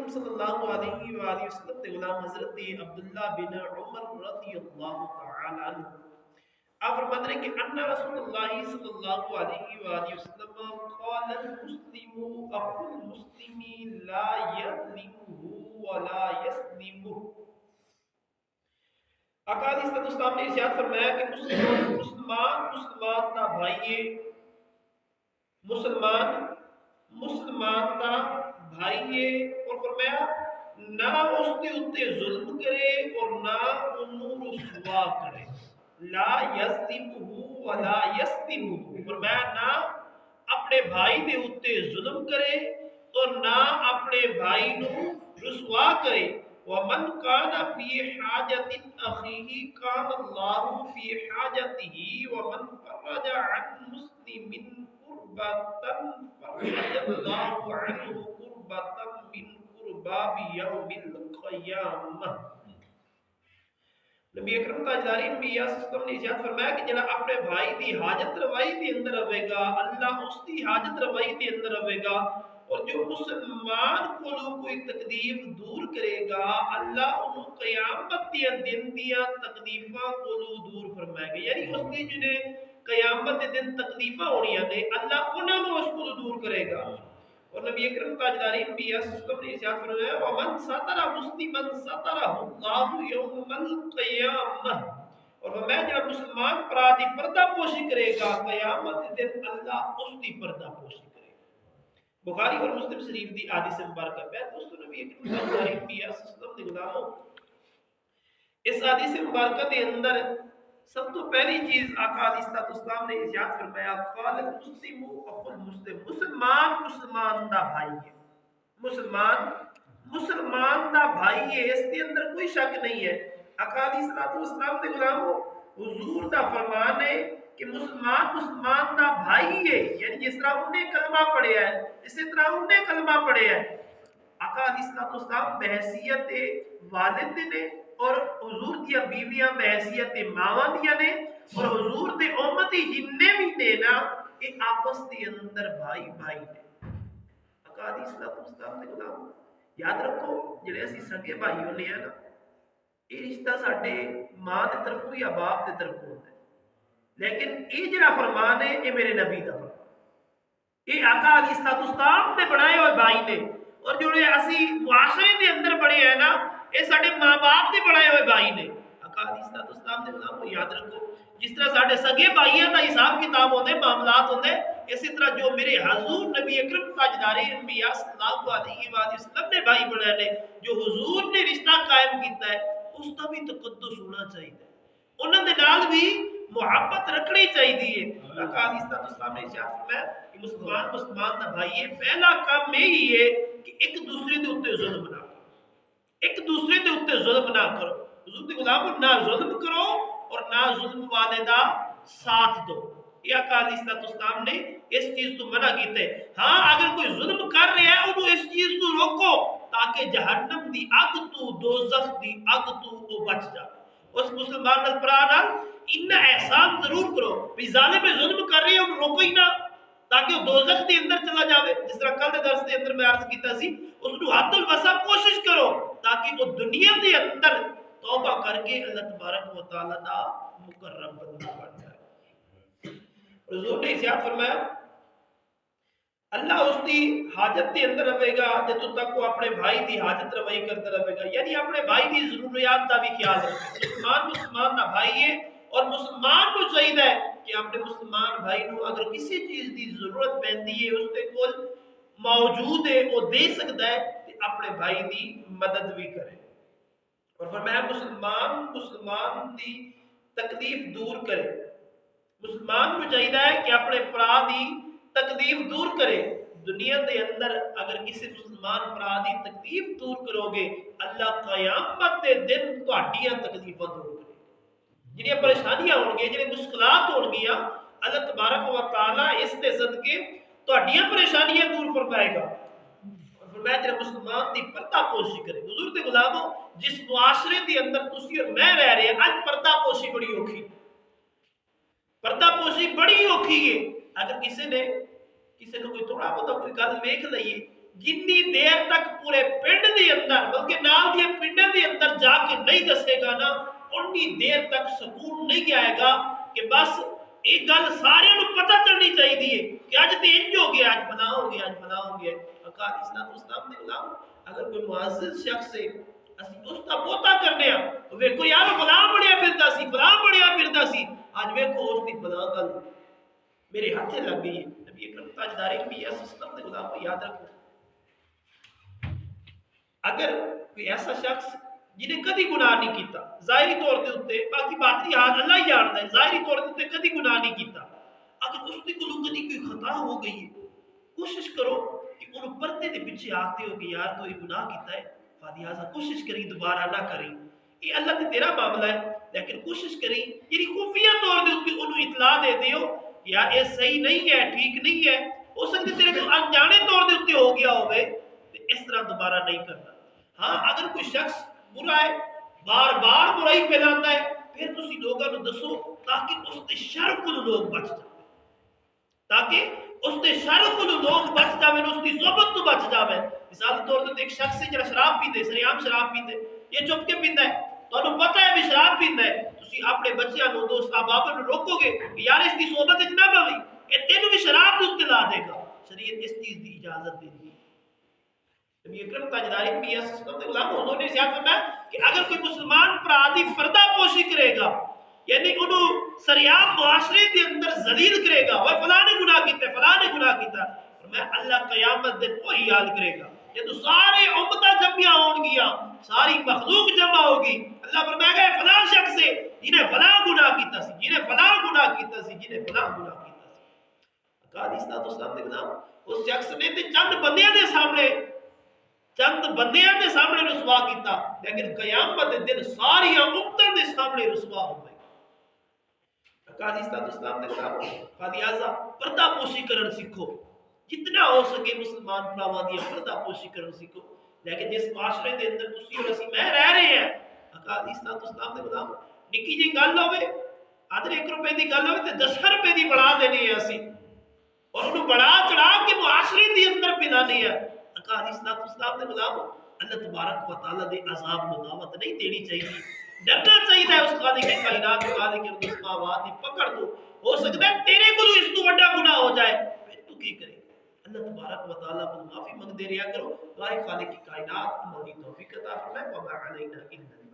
اکرم صلی اللہ علیہ وآلہ وسلم دے غلام حضرت عبداللہ بن عمر رضی اللہ تعالی عنہ آپ فرماتے ہیں کہ ان رسول اللہ صلی اللہ علیہ وآلہ وسلم قال المسلم اخو المسلم لا یظلمه ولا یسلمه۔ آقا علیہ الصلوۃ والسلام نے ارشاد فرمایا کہ مسلمان دا بھائی ہے، مسلمان دا بھائی ہے، اور فرمایا نہ اس کے اوتے ظلم کرے اور نہ انہوں رسوا کرے، لا یظلمہ ولا یسلمہ، فرمایا نہ اپنے بھائی دے اوتے ظلم کرے اور نہ اپنے بھائی نو رسوا کرے۔ ومن كان في حاجة أخيه كان الله في حاجته ومن فرج عن مسلم كربة فرج الله عنه كربة من كرباب يوم القيامة۔ نبی اکرم تاجدار انبیاء صلی اللہ علیہ وسلم نے ارشاد فرمایا کہ جڑا اپنے بھائی دی حاجت روائی دے اندر رہے گا اللہ اس دی حاجت روائی دے اندر رہے گا، اور جو مسلمان کو کوئی تکلیف دور کرے گا اللہ انہوں قیامت دیا دن دیا تکلیفاں کو دور فرمائے گا، یعنی اس کی جنہیں قیامت دن تکلیفاں ہونی نے اللہ انہوں اس کو دور کرے گا۔ اور نبی اکرم تاجدار انبیاء صلی اللہ علیہ وسلم نے ارشاد فرمایا ومن ستر مسلما سترہ اللہ یوم القیامہ، اور فرمایا جب مسلمان پرا دی پردہ پوشی کرے گا قیامت دن اللہ اس دی پردہ پوشی کرے گا۔ بخاری اور مسلم شریف دی حدیث مبارکہ ہے دوستو، نبی اکرم تاجدار انبیاء صلی اللہ علیہ وسلم نے غلاموں اس حدیث مبارکہ کے اندر سب تو پہلی چیز آقا علیہ الصلوۃ والسلام نے ارشاد فرمایا قال المسلم اخو المسلم، مسلمان دا بھائی ہے، مسلمان دا بھائی ہے، اس کے اندر کوئی شک نہیں ہے۔ آقا علیہ الصلوۃ والسلام نے غلاموں حضور دا فرمان ہے کہ مسلمان دا بھائی ہے، یعنی جس طرح انہیں کلمہ پڑھیا ہے اسی طرح انہیں کلمہ پڑھیا ہے۔ آقا علیہ الصلوۃ والسلام بحیثیت والد نے اور حضور دیا بیویاں بحیثیت ماواں دیا نے، اور حضور دے امتی جننے بھی نے نا یہ آپس دے اندر بھائی نے۔ آقا علیہ الصلوۃ والسلام نے غلام یاد رکھو جڑے اسی سگے بھائی ہونے ہیں نا یہ رشتہ ساڈے ماں دے طرفوں یا باپ دے طرفوں ہوتا ہے، لیکن یہ جڑا فرمان ہے یہ میرے نبی دا فرمان، یہ آقا علیہ الصلوۃ والسلام نے بنائے ہوئے بھائی نے، اور جڑے اسی معاشرے دے اندر بڑے ہیں نا یہ ساڈے ماں باپ دے بنائے ہوئے بھائی نے۔ آقا علیہ الصلوۃ والسلام نے غلام کو یاد رکھو جس طرح ساڈے سگے بھائیاں دا حساب کتاب ہوندے معاملات ہوندے، اسی طرح جو میرے حضور نبی اکرم تاجدار انبیاء صلی اللہ علیہ وآلہ وسلم نے بھائی بنائے نے، جو حضور نے رشتہ قائم کیتا ہے اس کا بھی تقدس ہونا چاہیے، انہاں دے نال بھی محبت رکھنی چاہیے۔ آقا علیہ الصلوۃ والسلام نے ارشاد فرمایا کہ مسلمان دا بھائی ہے، پہلا کام یہی ہے کہ ایک دوسرے دے اوتے ظلم نہ کرو، ایک دوسرے دے اوتے ظلم نہ کرو، حضور دے غلام نہ ظلم کرو اور نہ ظلم والے دا ساتھ دو۔ یہ آقا علیہ الصلوۃ والسلام نے اس چیز تو منع کیتے، ہاں اگر کوئی ظلم کر رہا ہے انہوں اس چیز تو روکو تاکہ جہنم دی اگ تو دوزخ دی اگ تو وہ بچ جائے۔ اس مسلمان نال پرا نال ان احسان ضرور کرو، بھی ظالم ظلم کر رہے ہیں انہوں روکو ہی نہ تاکہ وہ دوزخ دے اندر چلا جاوے، جس طرح کل دے درس دے اندر میں عرض کیتا سی اس نو حد الوسع کوشش کرو تاکہ وہ دنیا دے اندر توبہ کر کے اللہ تبارک و تعالی دا مقرب بندہ بن جائے۔ حضور نے ارشاد فرمایا اللہ اس دی حاجت دے اندر رہے گا جدوں تک وہ اپنے بھائی دی حاجت روائی کرتا رہے گا، یعنی اپنے بھائی دی ضروریات دا بھی خیال رکھے۔ مسلمان دا بھائی ہے اور مسلمان کو چاہیے کہ اپنے مسلمان بھائی نو اگر کسی چیز دی ضرورت پیندی ہے اس دے کول موجود ہے وہ دے سکتا ہے کہ اپنے بھائی دی مدد بھی کرے۔ اور فرمایا مسلمان دی تکلیف دور کرے، مسلمان کو چاہیے کہ اپنے پرا دی تکلیف دور کرے۔ دنیا دے اندر اگر کسی مسلمان پرا دی تکلیف دور کرو گے اللہ قیامت دے دن تہاڈیاں تکلیفاں دور کرے گا، جڑیاں پریشانیاں ہون گی جڑے مشکلات ہون گیاں اللہ تبارک و تعالی اس دے صدقے تہاڈیاں پریشانیاں دور فرمائے گا۔ اور فرمایا جڑا مسلمان دی پردہ پوشی کرے، حضور دے غلاموں جس معاشرے دے اندر تسی اور میں رہ رہے ہیں اج پردہ پوشی بڑی اوکھی، پردہ پوشی بڑی اوکھی ہے۔ اگر کسی نے کوئی تھوڑا بہت کوئی گل ویکھ لئیے جنی دیر تک پورے پنڈ دے اندر بلکہ نال دی پنڈاں دے اندر جا کے نہیں دسے گا نا انی دیر تک سکون نہیں آئے گا کہ بس ایک گل سارے نو پتہ چلنی چاہیے کہ اج تے انج ہو گیا اج فلاں ہو گیا اج فلاں ہو گیا اقاد اسلام اسلام نے غلام اگر کوئی معزز شخص ہے اسی اس دا بوتا کرنے ہاں ویکھو یار فلاں بڑیا پھردا سی فلاں بڑیا پھردا سی اج ویکھو اس دی فلاں گل میرے ہاتھے لگ گئی ہے نبی اکرم تاجدار بھی اس اسلام نے غلام کو یاد رکھو اگر کوئی ایسا شخص جنہیں کدی گناہ نہیں کیتا ظاہری طور دے اوتے باقی باطنی حال اللہ ہی جاندا ہے ظاہری طور دے اوتے کدی گناہ نہیں کیتا اگر اس دی کولوں کدی کوئی خطا ہو گئی ہے کوشش کرو کہ انہوں پردے دے پیچھے آتے ہو کہ یار تو یہ گناہ کیتا ہے فادیازہ کوشش کریں دوبارہ نہ کریں یہ اللہ تے تیرا معاملہ ہے لیکن کوشش کریں یعنی خفیہ طور دے اوتے انہوں اطلاع دے دیو کہ یار یہ صحیح نہیں ہے ٹھیک نہیں ہے ہو سکتے تیرے کو انجانے طور دے اوتے ہو گیا ہوئے تو اس طرح دوبارہ نہیں کرنا ہاں اگر کوئی شخص برا ہے بار بار برائی پھیلاتا ہے پھر تسی لوگوں کو دسو تاکہ اس تے شر کو لوگ بچ جائیں تاکہ اس تے شر کو لوگ بچ جاویں اس دی صحبت تو بچ جاویں مثال طور تے ایک شخص ہے جڑا شراب پیندے سریام شراب پیندے یہ چپ کے پیندا ہے تانوں پتہ ہے بھی شراب پیندا ہے تسی اپنے بچیاں نو دوست احباب نو روکو گے کہ یار اس دی صحبت وچ نہ بویں اے تینوں بھی شراب تو اطلاع دے گا شریعت اس چیز دی اجازت دے دی نبی اکرم تاجدار بھی اس سنت غلام حضور نے ارشاد فرمایا کہ اگر کوئی مسلمان پرادی پردہ پوشی کرے گا یعنی انہوں سریعام معاشرے کے اندر ذلیل کرے گا اور فلاں نے گناہ کیتا فلاں نے گناہ کیتا فرمایا اللہ قیامت دن وہی حال کرے گا یہ تو سارے امتہ جمعیاں ہون گیا ساری مخلوق جمع ہوگی اللہ فرمائے گا فلاں شخص ہے جنہیں فلاں گناہ کیتا سی جنہیں فلاں گناہ کیتا سی جنہیں فلاں گناہ کیتا سی اقاد اسلام نے کہا اس شخص نے چند بندیاں دے سامنے چند بندیاں دے سامنے رسوا کیتا لیکن قیامت دن ساری امتوں دے سامنے رسوا ہو گئی اقاد اسلام نے کہا فادیازہ پردہ پوشی کرن سیکھو جتنا ہو سکے مسلمان بھراواں دی پردہ پوشی کرن سیکھو لیکن جس معاشرے دے اندر تسی اور اسی میں رہ رہے ہیں اقاد اسلام نے کہا نکی جی گل ہوے آدھے 1 روپے دی گل ہوے تے 10 روپے دی بڑھا دینی ہے اسی اور انہوں بڑھا چڑھا کے معاشرے دی اندر پھیلانی ہے اقاد اسلام نے غلام اللہ تبارک و تعالی دے عذاب کو دعوت نہیں دینی چاہیے ڈرنا چاہیے اس خالق کائنات خالق ارض السماوات کی پکڑ دو ہو سکتا ہے تیرے کو اس تو بڑا گناہ ہو جائے پھر تو کی کرے اللہ تبارک و تعالی کو معافی مانگ دے رہا کرو دعائے خالق کی کائنات عمل کی توفیق عطا فرمائے وما علینا الا